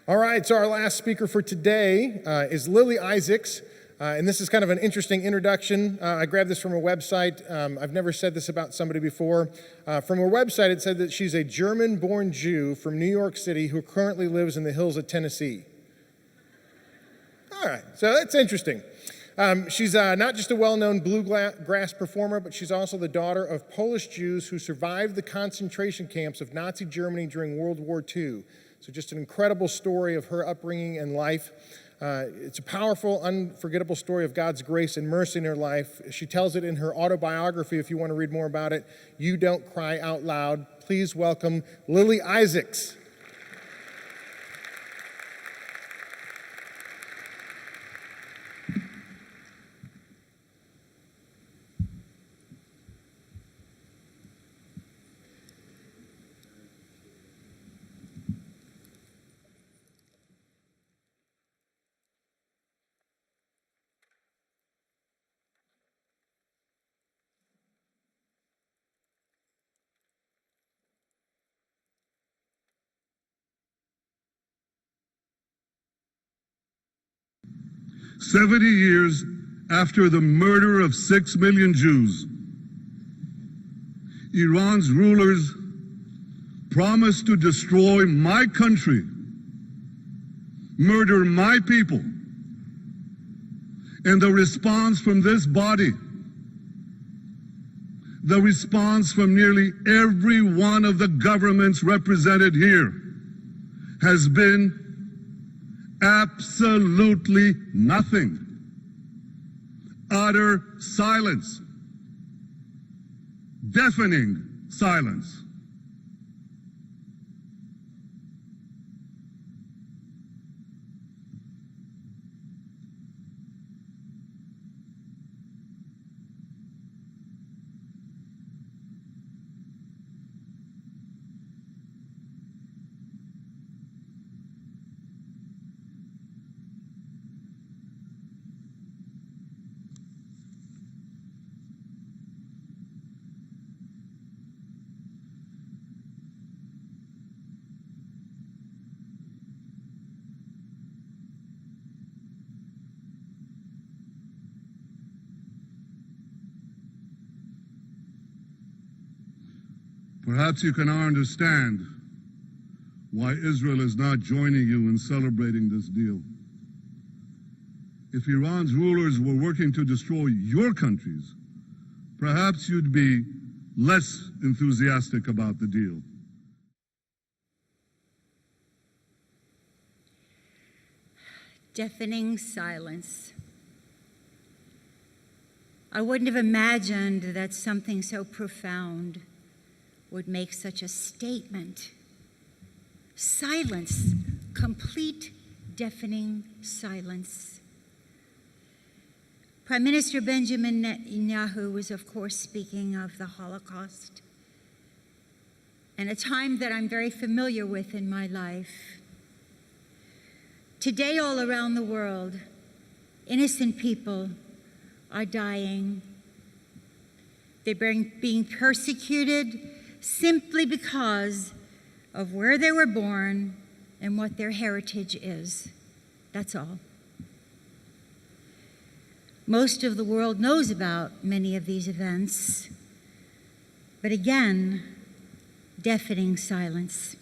All right, so our last speaker for today is Lily Isaacs, and this is kind of an interesting introduction. I grabbed this from her website. I've never said this about somebody before. From her website, it said that she's a German-born Jew from New York City who currently lives in the hills of Tennessee. All right, so that's interesting. She's not just a well-known bluegrass performer, but she's also the daughter of Polish Jews who survived the concentration camps of Nazi Germany during World War II. So just an incredible story of her upbringing and life. It's a powerful, unforgettable story of God's grace and mercy in her life. She tells it in her autobiography, if you want to read more about it. You Don't Cry Out Loud. Please welcome Lily Isaacs. "70 years after the murder of 6 million Jews, Iran's rulers promised to destroy my country, murder my people, and the response from this body, the response from nearly every one of the governments represented here, has been absolutely nothing. Utter silence. Deafening silence. Perhaps you can now understand why Israel is not joining you in celebrating this deal. If Iran's rulers were working to destroy your countries, perhaps you'd be less enthusiastic about the deal. Deafening silence. I wouldn't have imagined that something so profound would make such a statement. Silence, complete deafening silence. Prime Minister Benjamin Netanyahu was, of course, speaking of the Holocaust, and a time that I'm very familiar with in my life. Today, all around the world, innocent people are dying. They're being persecuted simply because of where they were born and what their heritage is. That's all. Most of the world knows about many of these events, but again, deafening silence.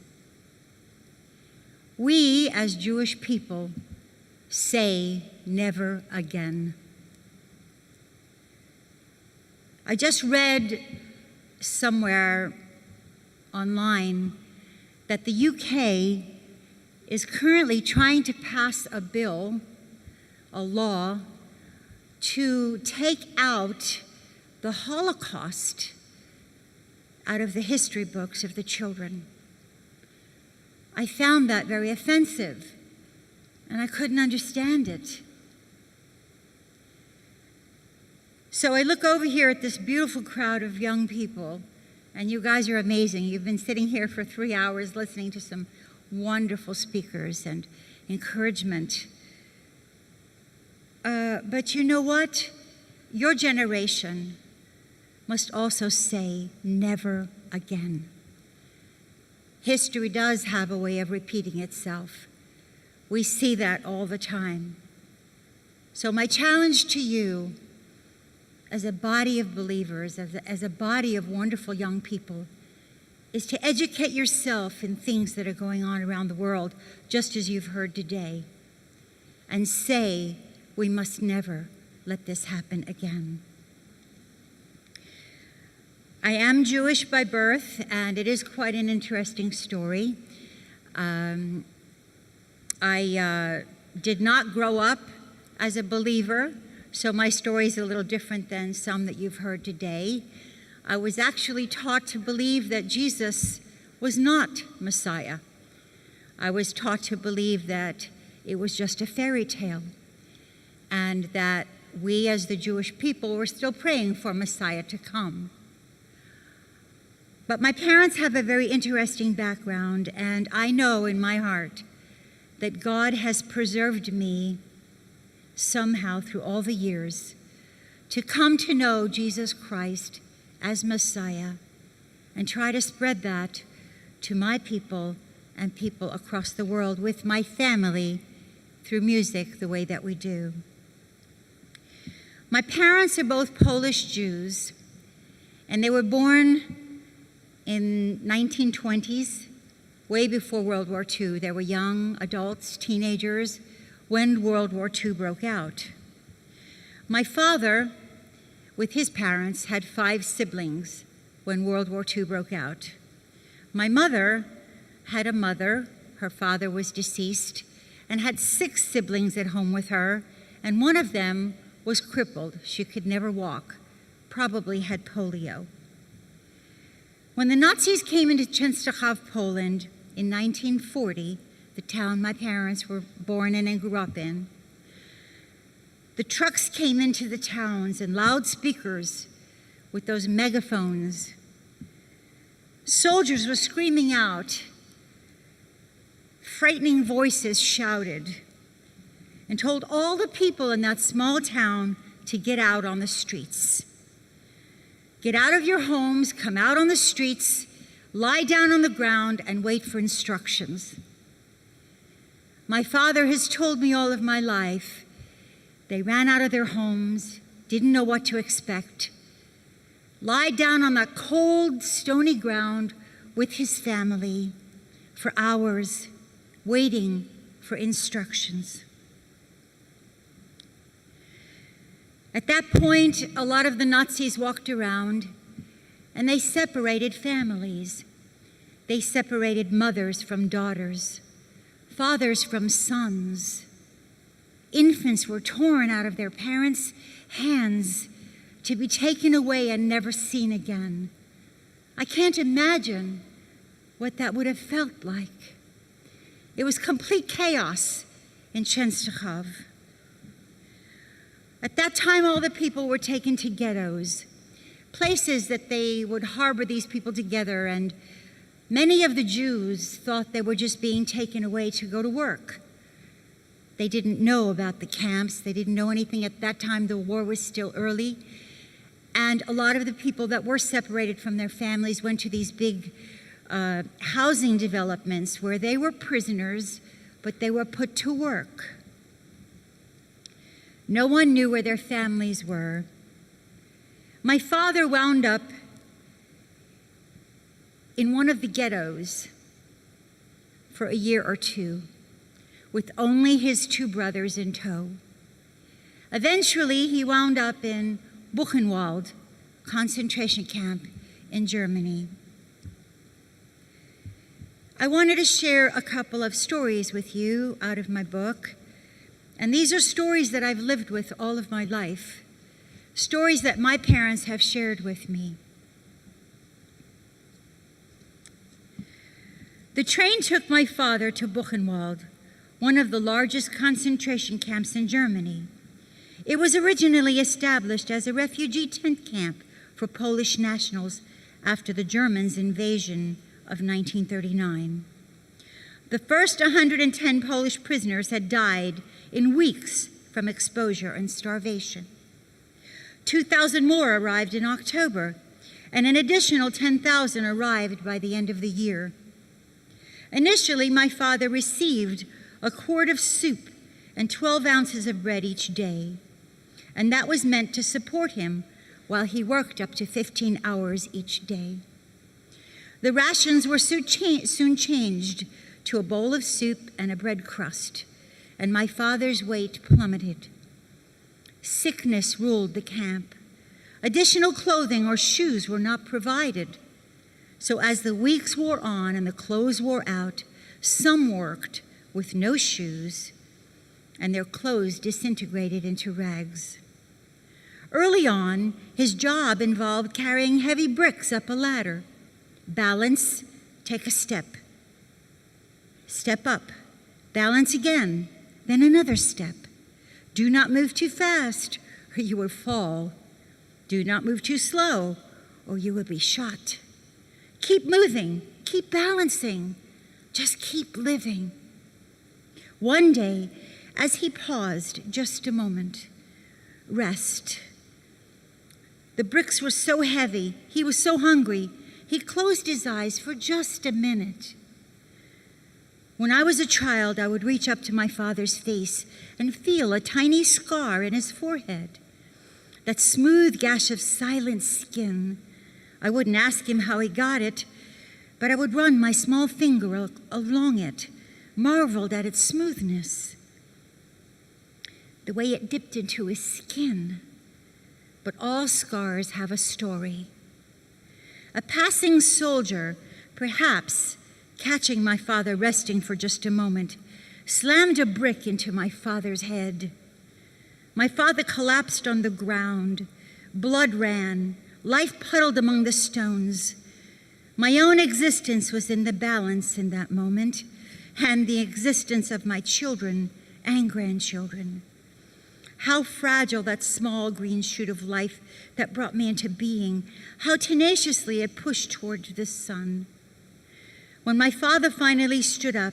We, as Jewish people, say never again. I just read somewhere online that the UK is currently trying to pass a bill, a law, to take out the Holocaust out of the history books of the children. I found that very offensive, and I couldn't understand it. So I look over here at this beautiful crowd of young people, and you guys are amazing. You've been sitting here for 3 hours listening to some wonderful speakers and encouragement. But you know what? Your generation must also say never again. History does have a way of repeating itself. We see that all the time. So my challenge to you as a body of believers, as a body of wonderful young people, is to educate yourself in things that are going on around the world, just as you've heard today, and say, we must never let this happen again. I am Jewish by birth, and it is quite an interesting story. I did not grow up as a believer, so my story is a little different than some that you've heard today. I was actually taught to believe that Jesus was not Messiah. I was taught to believe that it was just a fairy tale, and that we as the Jewish people were still praying for Messiah to come. But my parents have a very interesting background, and I know in my heart that God has preserved me somehow through all the years to come to know Jesus Christ as Messiah and try to spread that to my people and people across the world with my family through music the way that we do. My parents are both Polish Jews, and they were born in 1920s, way before World War II. They were young adults, teenagers, when World War II broke out. My father, with his parents, had 5 siblings when World War II broke out. My mother had a mother, her father was deceased, and had 6 siblings at home with her, and one of them was crippled. She could never walk, probably had polio. When the Nazis came into Częstochowa, Poland in 1940, the town my parents were born in and grew up in, the trucks came into the towns and loudspeakers with those megaphones. Soldiers were screaming out. Frightening voices shouted and told all the people in that small town to get out on the streets. Get out of your homes, come out on the streets, lie down on the ground, and wait for instructions. My father has told me all of my life, they ran out of their homes, didn't know what to expect, lied down on that cold, stony ground with his family for hours, waiting for instructions. At that point, a lot of the Nazis walked around and they separated families. They separated mothers from daughters, fathers from sons. Infants were torn out of their parents' hands to be taken away and never seen again. I can't imagine what that would have felt like. It was complete chaos in Częstochowa. At that time, all the people were taken to ghettos, places that they would harbor these people together, and many of the Jews thought they were just being taken away to go to work. They didn't know about the camps. They didn't know anything at that time. The war was still early. And a lot of the people that were separated from their families went to these big housing developments where they were prisoners, but they were put to work. No one knew where their families were. My father wound up in one of the ghettos for a year or two, with only his 2 brothers in tow. Eventually, he wound up in Buchenwald concentration camp in Germany. I wanted to share a couple of stories with you out of my book. And these are stories that I've lived with all of my life, stories that my parents have shared with me. The train took my father to Buchenwald, one of the largest concentration camps in Germany. It was originally established as a refugee tent camp for Polish nationals after the Germans' invasion of 1939. The first 110 Polish prisoners had died in weeks from exposure and starvation. 2,000 more arrived in October, and an additional 10,000 arrived by the end of the year. Initially, my father received a quart of soup, and 12 ounces of bread each day. And that was meant to support him while he worked up to 15 hours each day. The rations were soon changed to a bowl of soup and a bread crust, and my father's weight plummeted. Sickness ruled the camp. Additional clothing or shoes were not provided. So as the weeks wore on and the clothes wore out, some worked with no shoes, and their clothes disintegrated into rags. Early on, his job involved carrying heavy bricks up a ladder. Balance, take a step. Step up, balance again, then another step. Do not move too fast, or you will fall. Do not move too slow, or you will be shot. Keep moving, keep balancing, just keep living. One day, as he paused just a moment, rest. The bricks were so heavy, he was so hungry, he closed his eyes for just a minute. When I was a child, I would reach up to my father's face and feel a tiny scar in his forehead, that smooth gash of silent skin. I wouldn't ask him how he got it, but I would run my small finger along it, marveled at its smoothness, the way it dipped into his skin. But all scars have a story. A passing soldier, perhaps catching my father resting for just a moment, slammed a brick into my father's head. My father collapsed on the ground. Blood ran. Life puddled among the stones. My own existence was in the balance in that moment, and the existence of my children and grandchildren. How fragile that small green shoot of life that brought me into being, how tenaciously it pushed toward the sun. When my father finally stood up,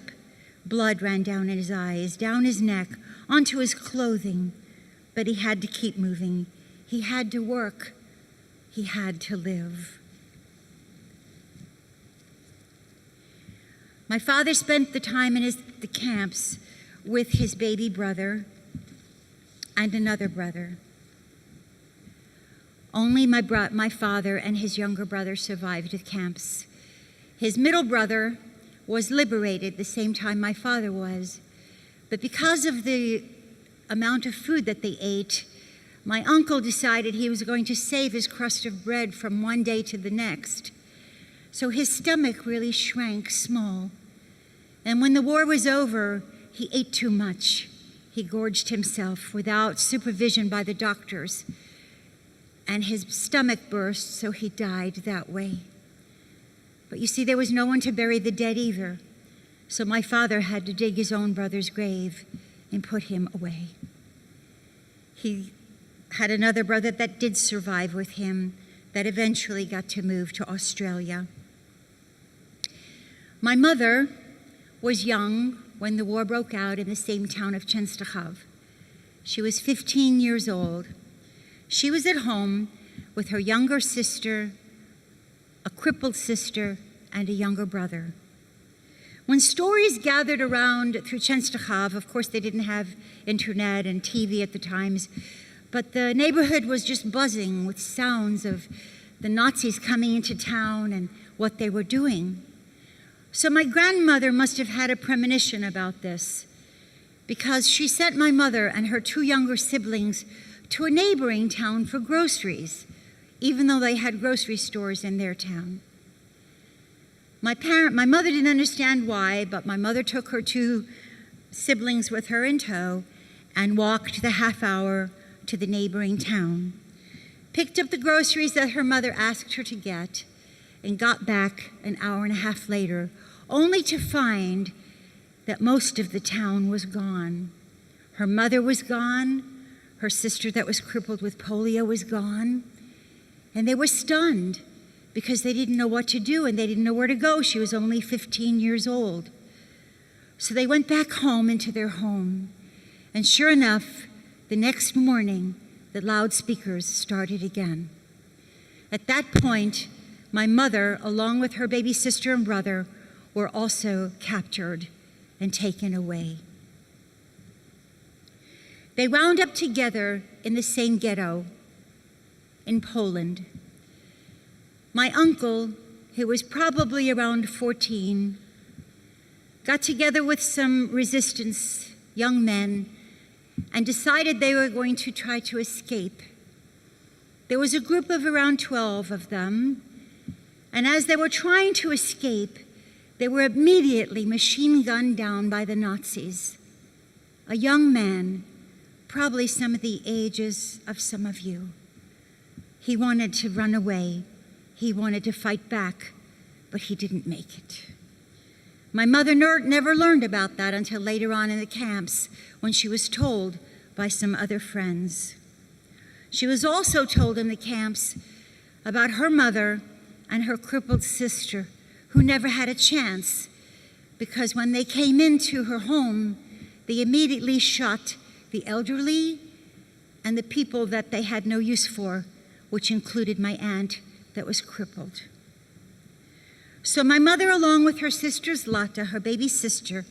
blood ran down his eyes, down his neck, onto his clothing, but he had to keep moving. He had to work. He had to live. My father spent the time in the camps with his baby brother and another brother. Only my father and his younger brother survived the camps. His middle brother was liberated the same time my father was, but because of the amount of food that they ate, my uncle decided he was going to save his crust of bread from one day to the next. So his stomach really shrank small. And when the war was over, he ate too much. He gorged himself without supervision by the doctors, and his stomach burst, so he died that way. But you see, there was no one to bury the dead either, so my father had to dig his own brother's grave and put him away. He had another brother that did survive with him, that eventually got to move to Australia. My mother was young when the war broke out in the same town of Częstochowa. She was 15 years old. She was at home with her younger sister, a crippled sister, and a younger brother. When stories gathered around through Częstochowa, of course they didn't have internet and TV at the times, but the neighborhood was just buzzing with sounds of the Nazis coming into town and what they were doing. So my grandmother must have had a premonition about this, because she sent my mother and her two younger siblings to a neighboring town for groceries, even though they had grocery stores in their town. My mother didn't understand why, but my mother took her two siblings with her in tow and walked the half hour to the neighboring town, picked up the groceries that her mother asked her to get, and got back an hour and a half later, only to find that most of the town was gone. Her mother was gone, her sister that was crippled with polio was gone, and they were stunned because they didn't know what to do and they didn't know where to go. She was only 15 years old. So they went back home into their home, and sure enough, the next morning, the loudspeakers started again. At that point, my mother, along with her baby sister and brother, were also captured and taken away. They wound up together in the same ghetto in Poland. My uncle, who was probably around 14, got together with some resistance young men and decided they were going to try to escape. There was a group of around 12 of them, and as they were trying to escape, they were immediately machine gunned down by the Nazis. A young man, probably some of the ages of some of you. He wanted to run away. He wanted to fight back, but he didn't make it. My mother never learned about that until later on in the camps when she was told by some other friends. She was also told in the camps about her mother and her crippled sister who never had a chance because when they came into her home, they immediately shot the elderly and the people that they had no use for, which included my aunt that was crippled. So my mother, along with her sister Zlata, her baby sister,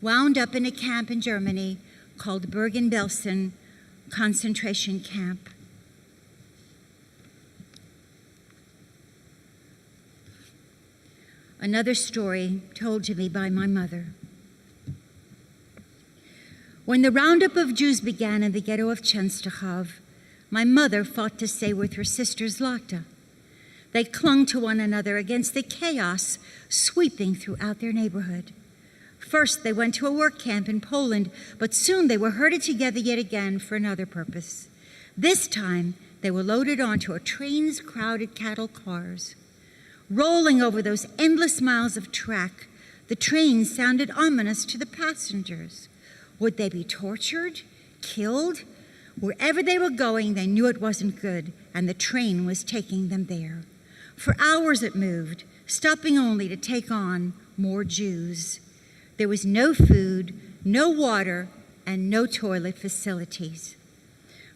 wound up in a camp in Germany called Bergen-Belsen concentration camp. Another story told to me by my mother. When the roundup of Jews began in the ghetto of Częstochow, my mother fought to stay with her sister Zlata. They clung to one another against the chaos sweeping throughout their neighborhood. First, they went to a work camp in Poland, but soon they were herded together yet again for another purpose. This time, they were loaded onto a train's crowded cattle cars. Rolling over those endless miles of track, the train sounded ominous to the passengers. Would they be tortured, killed? Wherever they were going, they knew it wasn't good, and the train was taking them there. For hours it moved, stopping only to take on more Jews. There was no food, no water, and no toilet facilities.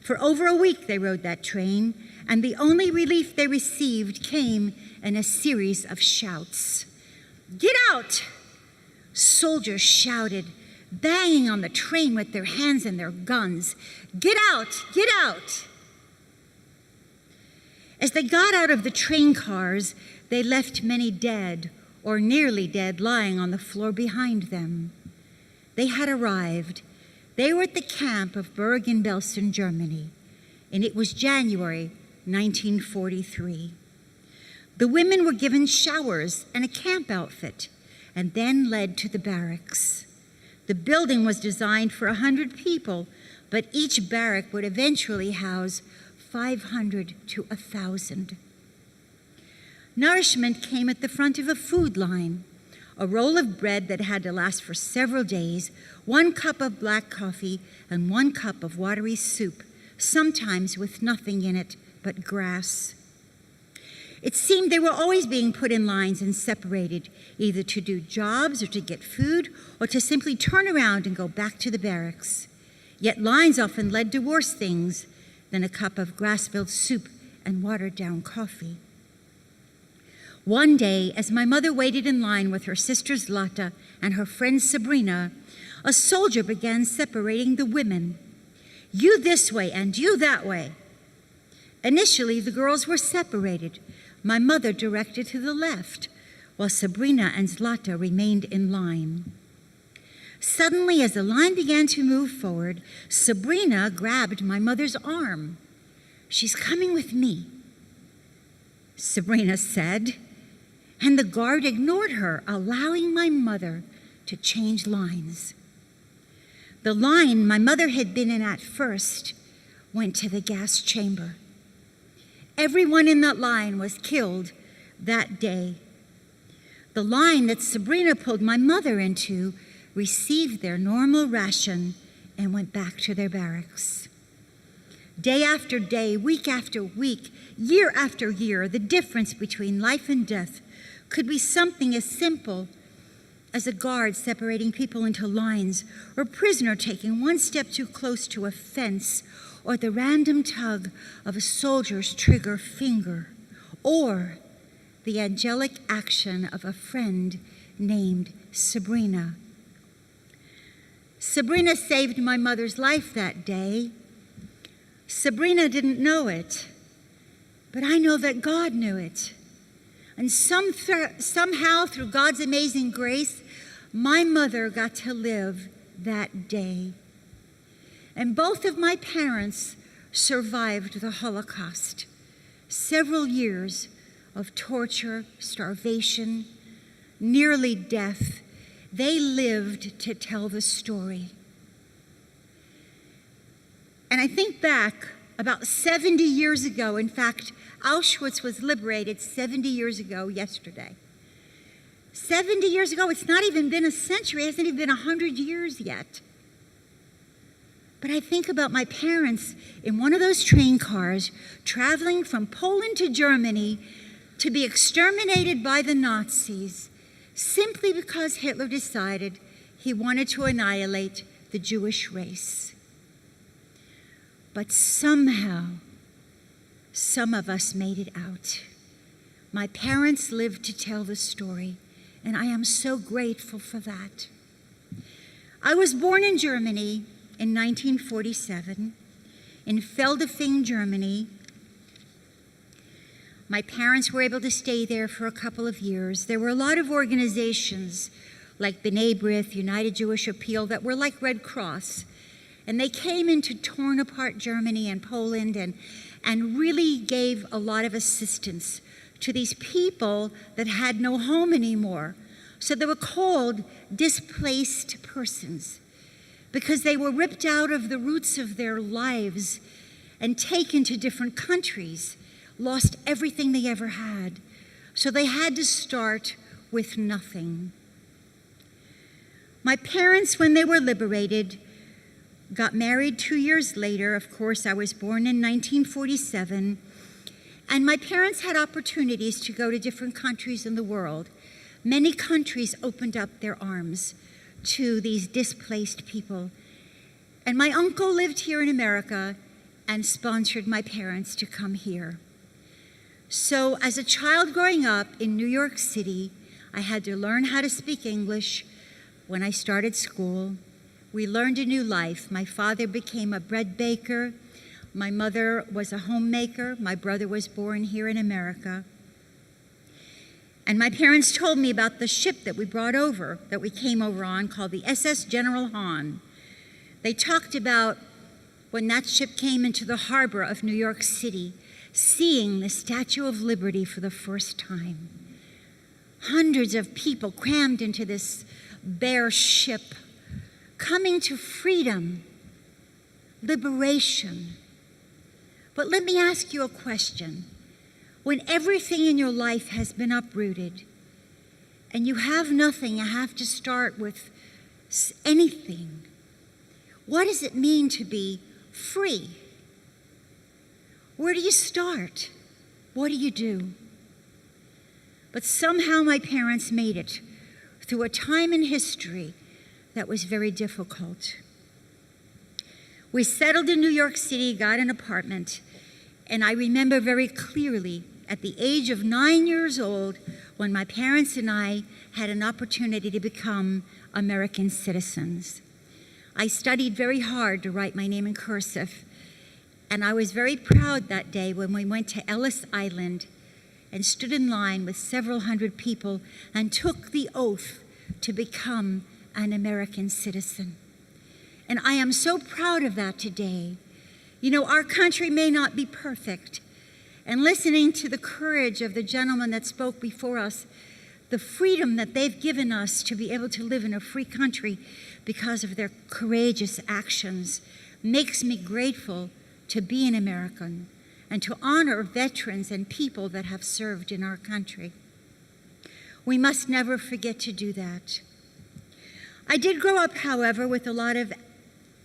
For over a week they rode that train, and the only relief they received came in a series of shouts. "Get out!" Soldiers shouted, banging on the train with their hands and their guns. "Get out! Get out!" As they got out of the train cars, they left many dead or nearly dead lying on the floor behind them. They had arrived. They were at the camp of Bergen-Belsen, Germany, and it was January 1943. The women were given showers and a camp outfit and then led to the barracks. The building was designed for 100 people, but each barrack would eventually house 500 to 1,000. Nourishment came at the front of a food line, a roll of bread that had to last for several days, 1 cup of black coffee, and 1 cup of watery soup, sometimes with nothing in it but grass. It seemed they were always being put in lines and separated, either to do jobs or to get food, or to simply turn around and go back to the barracks. Yet lines often led to worse things than a cup of grass-filled soup and watered-down coffee. One day, as my mother waited in line with her sister Zlata and her friend Sabrina, a soldier began separating the women. "You this way and you that way." Initially, the girls were separated. My mother directed to the left, while Sabrina and Zlata remained in line. Suddenly, as the line began to move forward, Sabrina grabbed my mother's arm. "She's coming with me," Sabrina said, and the guard ignored her, allowing my mother to change lines. The line my mother had been in at first went to the gas chamber. Everyone in that line was killed that day. The line that Sabrina pulled my mother into received their normal ration and went back to their barracks. Day after day, week after week, year after year, the difference between life and death could be something as simple as a guard separating people into lines, or a prisoner taking one step too close to a fence, or the random tug of a soldier's trigger finger, or the angelic action of a friend named Sabrina. Sabrina saved my mother's life that day. Sabrina didn't know it, but I know that God knew it. And somehow, through God's amazing grace, my mother got to live that day. And both of my parents survived the Holocaust. Several years of torture, starvation, nearly death. They lived to tell the story. And I think back about 70 years ago. In fact, Auschwitz was liberated 70 years ago yesterday. 70 years ago, it's not even been a century, it hasn't even been 100 years yet. But I think about my parents in one of those train cars traveling from Poland to Germany to be exterminated by the Nazis simply because Hitler decided he wanted to annihilate the Jewish race. But somehow, some of us made it out. My parents lived to tell the story, and I am so grateful for that. I was born in Germany in 1947, in Feldafing, Germany. My parents were able to stay there for a couple of years. There were a lot of organizations like B'nai B'rith, United Jewish Appeal, that were like Red Cross. And they came into torn apart Germany and Poland and really gave a lot of assistance to these people that had no home anymore. So they were called displaced persons because they were ripped out of the roots of their lives and taken to different countries, lost everything they ever had. So they had to start with nothing. My parents, when they were liberated, got married 2 years later. Of course, I was born in 1947. And my parents had opportunities to go to different countries in the world. Many countries opened up their arms to these displaced people. And my uncle lived here in America and sponsored my parents to come here. So as a child growing up in New York City, I had to learn how to speak English when I started school. We learned a new life. My father became a bread baker. My mother was a homemaker. My brother was born here in America. And my parents told me about the ship that we brought over, that we came over on, called the SS General Hahn. They talked about when that ship came into the harbor of New York City, seeing the Statue of Liberty for the first time. Hundreds of people crammed into this bare ship, coming to freedom, liberation. But let me ask you a question. When everything in your life has been uprooted and you have nothing, you have to start with anything, what does it mean to be free? Where do you start? What do you do? But somehow my parents made it through a time in history that was very difficult. We settled in New York City, got an apartment, and I remember very clearly at the age of 9 years old when my parents and I had an opportunity to become American citizens. I studied very hard to write my name in cursive, and I was very proud that day when we went to Ellis Island and stood in line with several hundred people and took the oath to become an American citizen. And I am so proud of that today. You know, our country may not be perfect. And listening to the courage of the gentleman that spoke before us, the freedom that they've given us to be able to live in a free country because of their courageous actions makes me grateful to be an American and to honor veterans and people that have served in our country. We must never forget to do that. I did grow up, however, with a lot of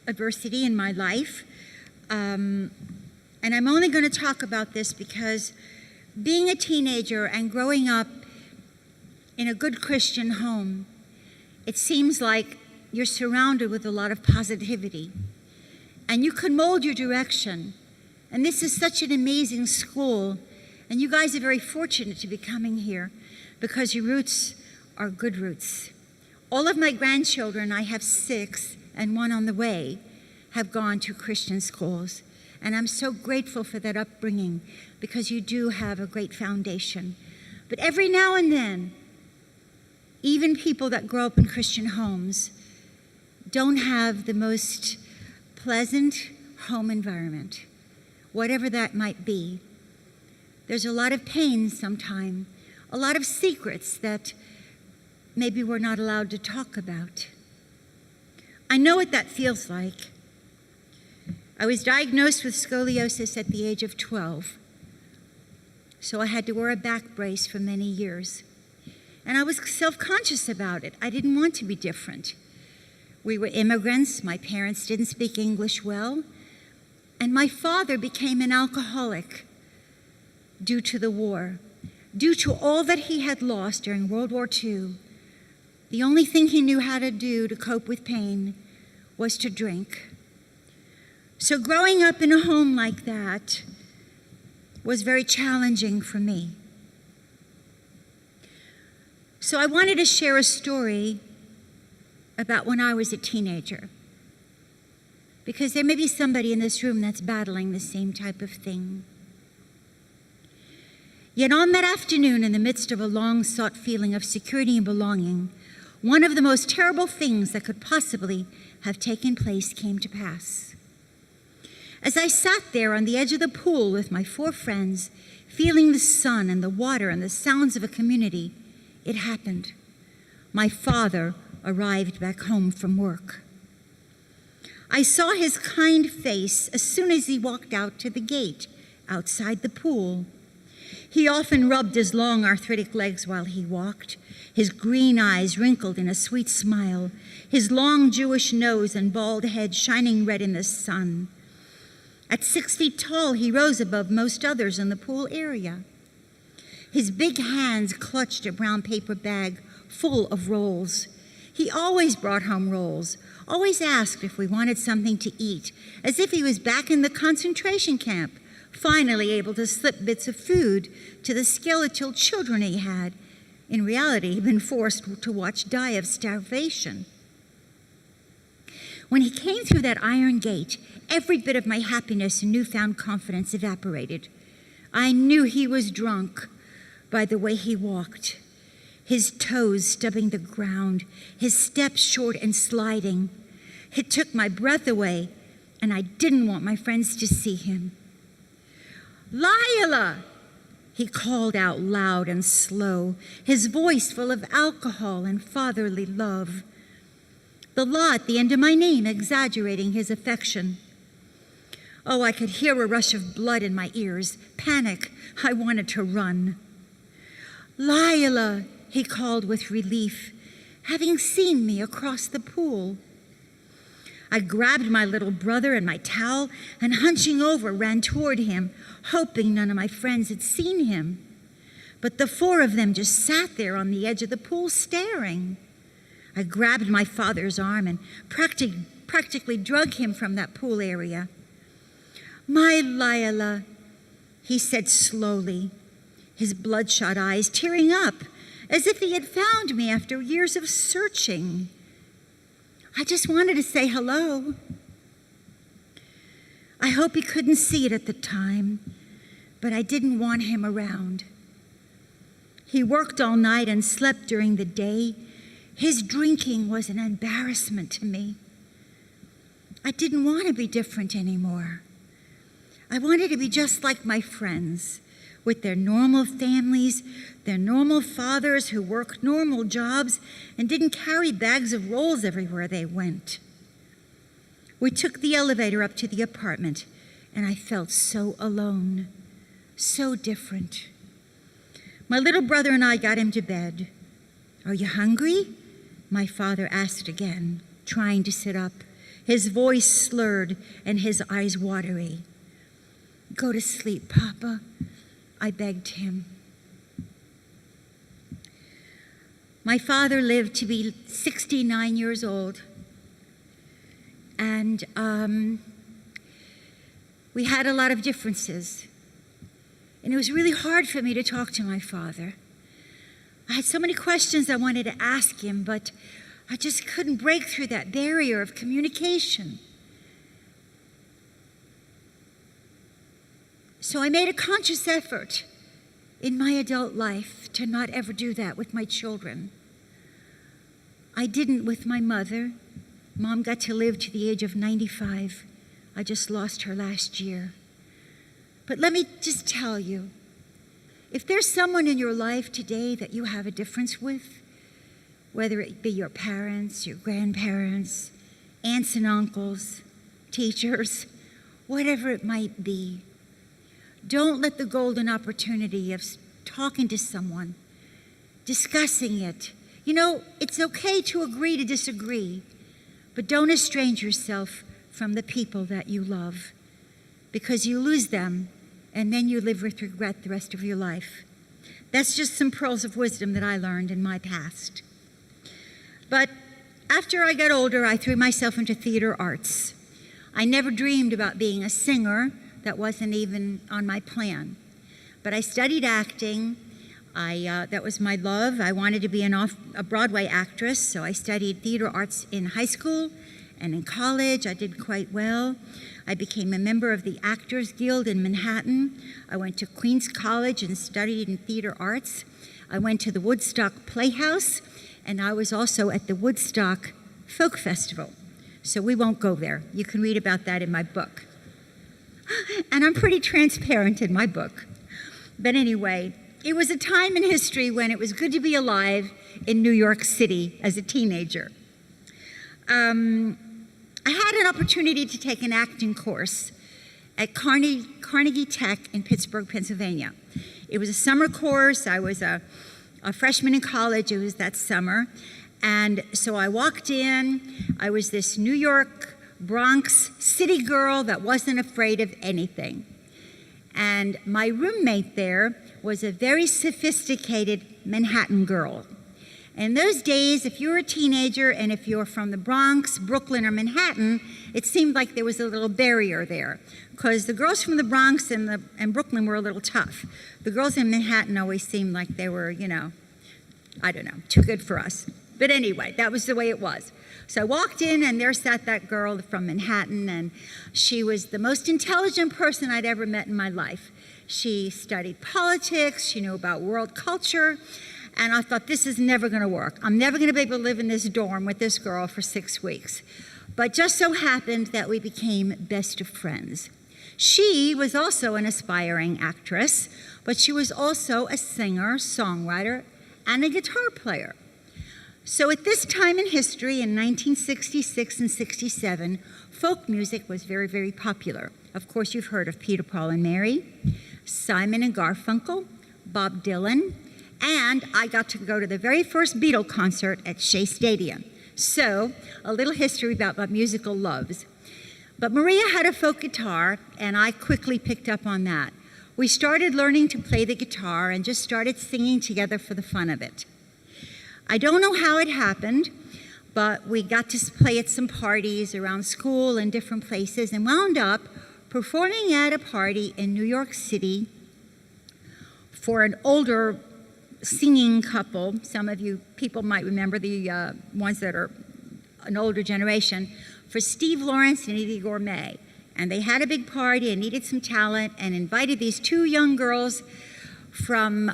adversity in my life. And I'm only going to talk about this because being a teenager and growing up in a good Christian home, it seems like you're surrounded with a lot of positivity. And you can mold your direction. And this is such an amazing school. And you guys are very fortunate to be coming here because your roots are good roots. All of my grandchildren, I have 6, and one on the way have gone to Christian schools. And I'm so grateful for that upbringing because you do have a great foundation. But every now and then, even people that grow up in Christian homes don't have the most pleasant home environment, whatever that might be. There's a lot of pain sometimes, a lot of secrets that maybe we're not allowed to talk about. I know what that feels like. I was diagnosed with scoliosis at the age of 12, so I had to wear a back brace for many years. And I was self-conscious about it. I didn't want to be different. We were immigrants. My parents didn't speak English well. And my father became an alcoholic due to the war. Due to all that he had lost during World War II, the only thing he knew how to do to cope with pain was to drink. So growing up in a home like that was very challenging for me. So I wanted to share a story about when I was a teenager, because there may be somebody in this room that's battling the same type of thing. Yet on that afternoon, in the midst of a long-sought feeling of security and belonging, one of the most terrible things that could possibly have taken place came to pass. As I sat there on the edge of the pool with my 4 friends, feeling the sun and the water and the sounds of a community, it happened. My father arrived back home from work. I saw his kind face as soon as he walked out to the gate outside the pool. He often rubbed his long arthritic legs while he walked, his green eyes wrinkled in a sweet smile, his long Jewish nose and bald head shining red in the sun. At 6 feet tall, he rose above most others in the pool area. His big hands clutched a brown paper bag full of rolls. He always brought home rolls, always asked if we wanted something to eat, as if he was back in the concentration camp, finally able to slip bits of food to the skeletal children he had, in reality, been forced to watch die of starvation. When he came through that iron gate, every bit of my happiness and newfound confidence evaporated. I knew he was drunk by the way he walked, his toes stubbing the ground, his steps short and sliding. It took my breath away, and I didn't want my friends to see him. "Lila!" he called out loud and slow, his voice full of alcohol and fatherly love. The "la" at the end of my name exaggerating his affection. Oh, I could hear a rush of blood in my ears. Panic. I wanted to run. "Lila," he called with relief, having seen me across the pool. I grabbed my little brother and my towel and, hunching over, ran toward him, hoping none of my friends had seen him. But the 4 of them just sat there on the edge of the pool staring. I grabbed my father's arm and practically drug him from that pool area. "My Lila," he said slowly, his bloodshot eyes tearing up, as if he had found me after years of searching. I just wanted to say hello. I hope he couldn't see it at the time, but I didn't want him around. He worked all night and slept during the day. His drinking was an embarrassment to me. I didn't want to be different anymore. I wanted to be just like my friends, with their normal families, their normal fathers who worked normal jobs and didn't carry bags of rolls everywhere they went. We took the elevator up to the apartment, and I felt so alone, so different. My little brother and I got him to bed. "Are you hungry?" my father asked again, trying to sit up, his voice slurred and his eyes watery. "Go to sleep, Papa," I begged him. My father lived to be 69 years old, and we had a lot of differences, and it was really hard for me to talk to my father. I had so many questions I wanted to ask him, but I just couldn't break through that barrier of communication. So I made a conscious effort in my adult life to not ever do that with my children. I didn't with my mother. Mom got to live to the age of 95. I just lost her last year. But let me just tell you, if there's someone in your life today that you have a difference with, whether it be your parents, your grandparents, aunts and uncles, teachers, whatever it might be, don't let the golden opportunity of talking to someone, discussing it. You know, it's okay to agree to disagree, but don't estrange yourself from the people that you love, because you lose them and then you live with regret the rest of your life. That's just some pearls of wisdom that I learned in my past. But after I got older, I threw myself into theater arts. I never dreamed about being a singer. That wasn't even on my plan. But I studied acting. That was my love. I wanted to be a Broadway actress, so I studied theater arts in high school and in college. I did quite well. I became a member of the Actors Guild in Manhattan. I went to Queens College and studied in theater arts. I went to the Woodstock Playhouse, and I was also at the Woodstock Folk Festival. So we won't go there. You can read about that in my book. And I'm pretty transparent in my book. But anyway, it was a time in history when it was good to be alive in New York City as a teenager. I had an opportunity to take an acting course at Carnegie Tech in Pittsburgh, Pennsylvania. It was a summer course. I was a freshman in college. It was that summer. And so I walked in. I was this New York Bronx city girl that wasn't afraid of anything. And my roommate there was a very sophisticated Manhattan girl. In those days, if you were a teenager and if you were from the Bronx, Brooklyn, or Manhattan, it seemed like there was a little barrier there, because the girls from the Bronx and Brooklyn were a little tough. The girls in Manhattan always seemed like they were, you know, I don't know, too good for us. But anyway, that was the way it was. So I walked in, and there sat that girl from Manhattan, and she was the most intelligent person I'd ever met in my life. She studied politics, she knew about world culture, and I thought, this is never going to work. I'm never going to be able to live in this dorm with this girl for 6 weeks. But just so happened that we became best of friends. She was also an aspiring actress, but she was also a singer, songwriter, and a guitar player. So at this time in history, in 1966 and 67, folk music was very, very popular. Of course, you've heard of Peter, Paul, and Mary, Simon and Garfunkel, Bob Dylan, and I got to go to the very first Beatle concert at Shea Stadium. So, a little history about my musical loves. But Maria had a folk guitar, and I quickly picked up on that. We started learning to play the guitar and just started singing together for the fun of it. I don't know how it happened, but we got to play at some parties around school and different places and wound up performing at a party in New York City for an older singing couple. Some of you people might remember the ones that are an older generation, for Steve Lawrence and Edie Gourmet. And they had a big party and needed some talent and invited these two young girls from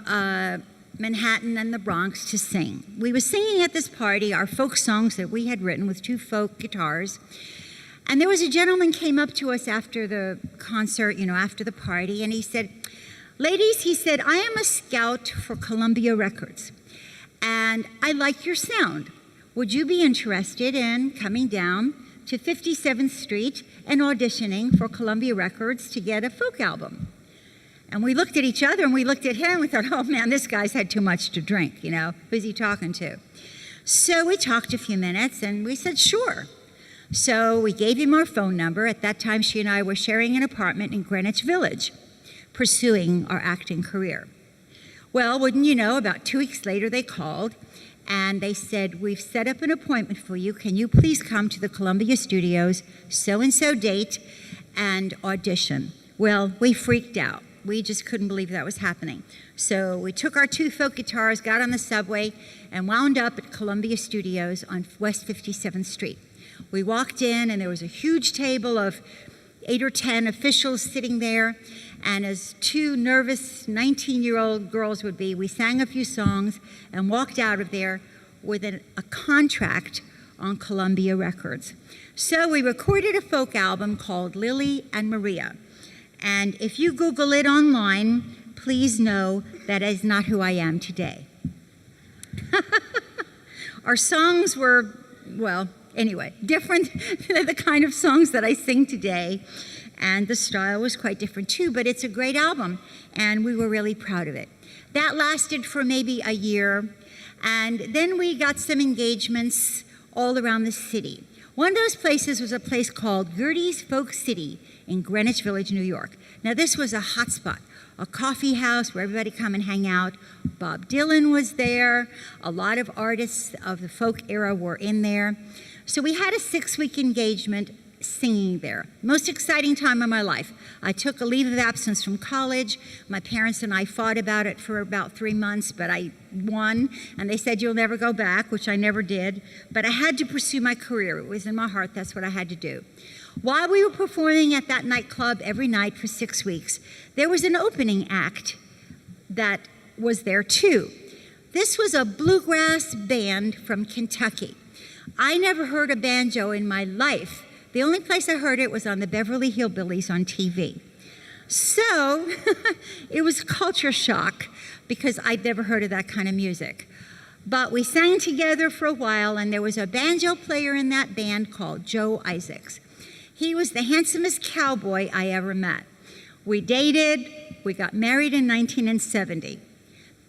Manhattan and the Bronx to sing. We were singing at this party our folk songs that we had written with two folk guitars. And there was a gentleman came up to us after the concert, after the party, and he said, "Ladies," he said, "I am a scout for Columbia Records, and I like your sound. Would you be interested in coming down to 57th Street and auditioning for Columbia Records to get a folk album?" And we looked at each other and we looked at him and we thought, oh man, this guy's had too much to drink, who's he talking to? So we talked a few minutes and we said, sure. So we gave him our phone number. At that time, she and I were sharing an apartment in Greenwich Village, pursuing our acting career. Well, wouldn't you know, about 2 weeks later they called and they said, "We've set up an appointment for you. Can you please come to the Columbia Studios, so-and-so date, and audition?" Well, we freaked out. We just couldn't believe that was happening. So we took our 2 folk guitars, got on the subway, and wound up at Columbia Studios on West 57th Street. We walked in, and there was a huge table of 8 or 10 officials sitting there, and as 2 nervous 19-year-old girls would be, we sang a few songs and walked out of there with a contract on Columbia Records. So we recorded a folk album called Lily and Maria. And if you Google it online, please know that is not who I am today. Our songs were, well, anyway, different than the kind of songs that I sing today. And the style was quite different too, but it's a great album, and we were really proud of it. That lasted for maybe a year, and then we got some engagements all around the city. One of those places was a place called Gertie's Folk City in Greenwich Village, New York. Now this was a hot spot, a coffee house where everybody come and hang out. Bob Dylan was there. A lot of artists of the folk era were in there. So we had a 6-week engagement singing there. Most exciting time of my life. I took a leave of absence from college. My parents and I fought about it for about 3 months, but I won, and they said, you'll never go back, which I never did. But I had to pursue my career. It was in my heart. That's what I had to do. While we were performing at that nightclub every night for 6 weeks, there was an opening act that was there too. This was a bluegrass band from Kentucky. I never heard a banjo in my life. The only place I heard it was on the Beverly Hillbillies on TV. So it was culture shock because I'd never heard of that kind of music. But we sang together for a while, and there was a banjo player in that band called Joe Isaacs. He was the handsomest cowboy I ever met. We dated, we got married in 1970.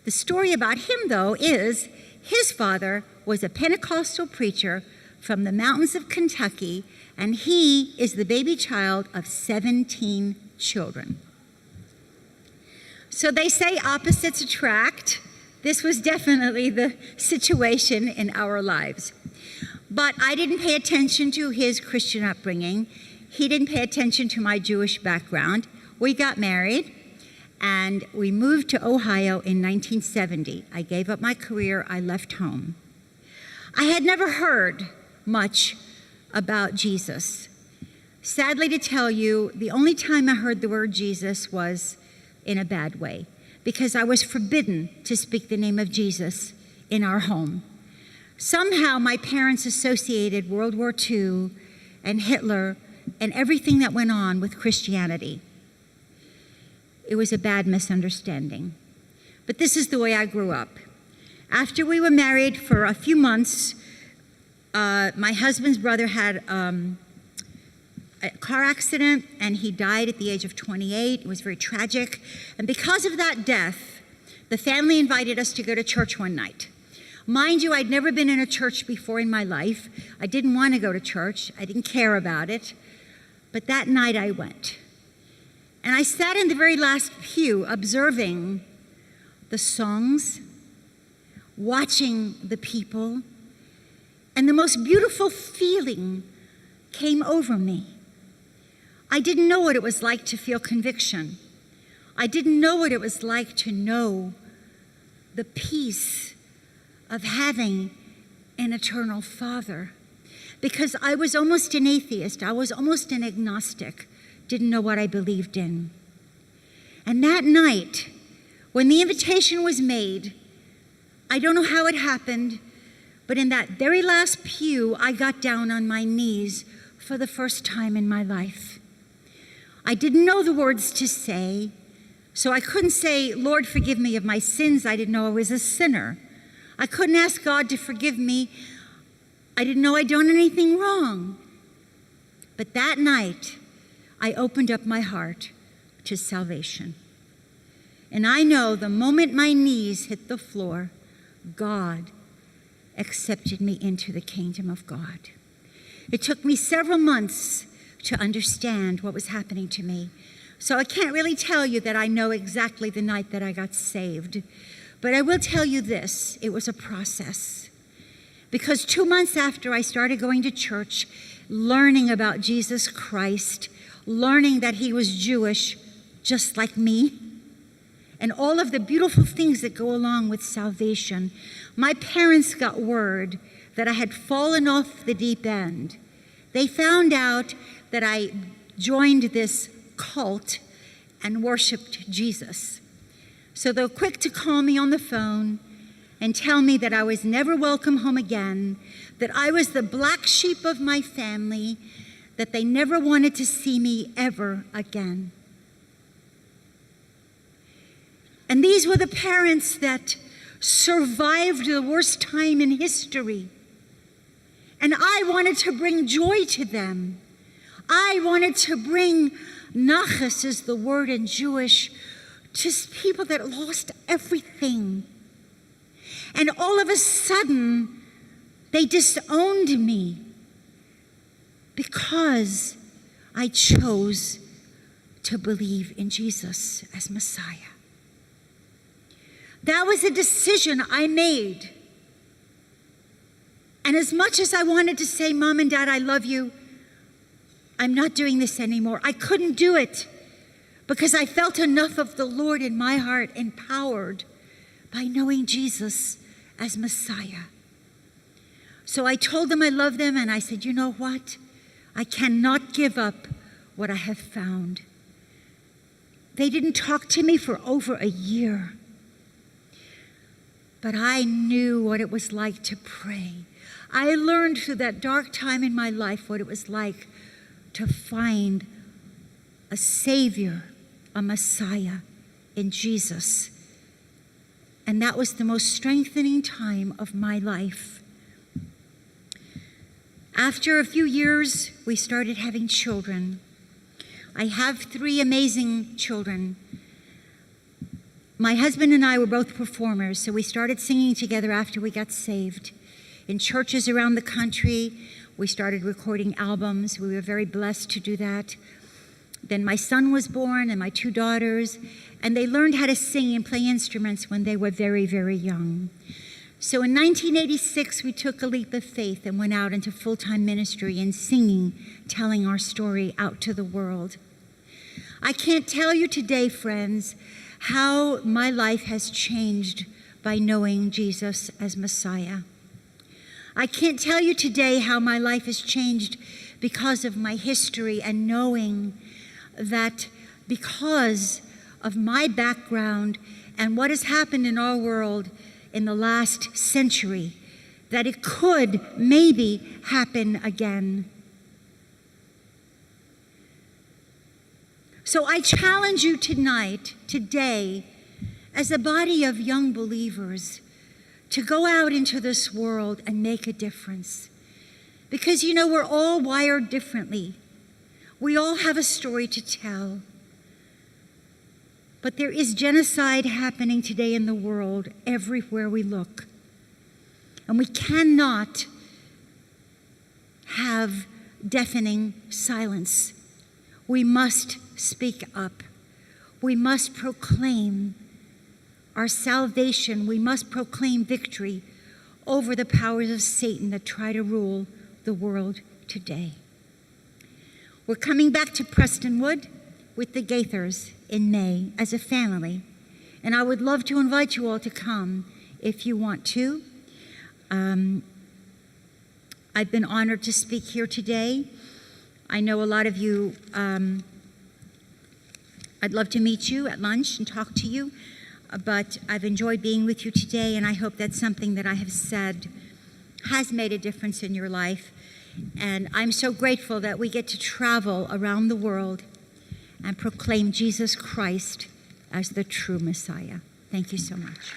The story about him, though, is his father was a Pentecostal preacher from the mountains of Kentucky, and he is the baby child of 17 children. So they say opposites attract. This was definitely the situation in our lives. But I didn't pay attention to his Christian upbringing. He didn't pay attention to my Jewish background. We got married, and we moved to Ohio in 1970. I gave up my career. I left home. I had never heard much about Jesus. Sadly to tell you, the only time I heard the word Jesus was in a bad way, because I was forbidden to speak the name of Jesus in our home. Somehow my parents associated World War II and Hitler and everything that went on with Christianity. It was a bad misunderstanding. But this is the way I grew up. After we were married for a few months, my husband's brother had a car accident, and he died at the age of 28. It was very tragic. And because of that death, the family invited us to go to church one night. Mind you, I'd never been in a church before in my life. I didn't want to go to church. I didn't care about it. But that night I went. And I sat in the very last pew observing the songs, watching the people, and the most beautiful feeling came over me. I didn't know what it was like to feel conviction. I didn't know what it was like to know the peace of having an eternal Father. Because I was almost an atheist. I was almost an agnostic. Didn't know what I believed in. And that night, when the invitation was made, I don't know how it happened, but in that very last pew, I got down on my knees for the first time in my life. I didn't know the words to say, so I couldn't say, Lord, forgive me of my sins. I didn't know I was a sinner. I couldn't ask God to forgive me. I didn't know I'd done anything wrong. But that night, I opened up my heart to salvation. And I know the moment my knees hit the floor, God accepted me into the kingdom of God. It took me several months to understand what was happening to me. So I can't really tell you that I know exactly the night that I got saved. But I will tell you this, it was a process. Because 2 months after I started going to church, learning about Jesus Christ, learning that he was Jewish, just like me, and all of the beautiful things that go along with salvation. My parents got word that I had fallen off the deep end. They found out that I joined this cult and worshiped Jesus. So they were quick to call me on the phone and tell me that I was never welcome home again, that I was the black sheep of my family, that they never wanted to see me ever again. And these were the parents that survived the worst time in history. And I wanted to bring joy to them. I wanted to bring nachas, is the word in Jewish, to people that lost everything. And all of a sudden, they disowned me because I chose to believe in Jesus as Messiah. That was a decision I made. And as much as I wanted to say, Mom and Dad, I love you, I'm not doing this anymore. I couldn't do it because I felt enough of the Lord in my heart, empowered by knowing Jesus as Messiah. So I told them I love them, and I said, you know what? I cannot give up what I have found. They didn't talk to me for over a year. But I knew what it was like to pray. I learned through that dark time in my life what it was like to find a Savior, a Messiah in Jesus. And that was the most strengthening time of my life. After a few years, we started having children. I have 3 amazing children. My husband and I were both performers, so we started singing together after we got saved. In churches around the country, we started recording albums. We were very blessed to do that. Then my son was born and my 2 daughters, and they learned how to sing and play instruments when they were very, very young. So in 1986, we took a leap of faith and went out into full-time ministry and singing, telling our story out to the world. I can't tell you today, friends, how my life has changed by knowing Jesus as Messiah. I can't tell you today how my life has changed because of my history and knowing that because of my background and what has happened in our world in the last century, that it could maybe happen again. So I challenge you tonight, today, as a body of young believers, to go out into this world and make a difference. Because, you know, we're all wired differently. We all have a story to tell. But there is genocide happening today in the world everywhere we look. And we cannot have deafening silence. We must speak up. We must proclaim our salvation. We must proclaim victory over the powers of Satan that try to rule the world today. We're coming back to Prestonwood with the Gaithers in May as a family. And I would love to invite you all to come if you want to. I've been honored to speak here today. I know a lot of you, I'd love to meet you at lunch and talk to you, but I've enjoyed being with you today, and I hope that something that I have said has made a difference in your life. And I'm so grateful that we get to travel around the world and proclaim Jesus Christ as the true Messiah. Thank you so much.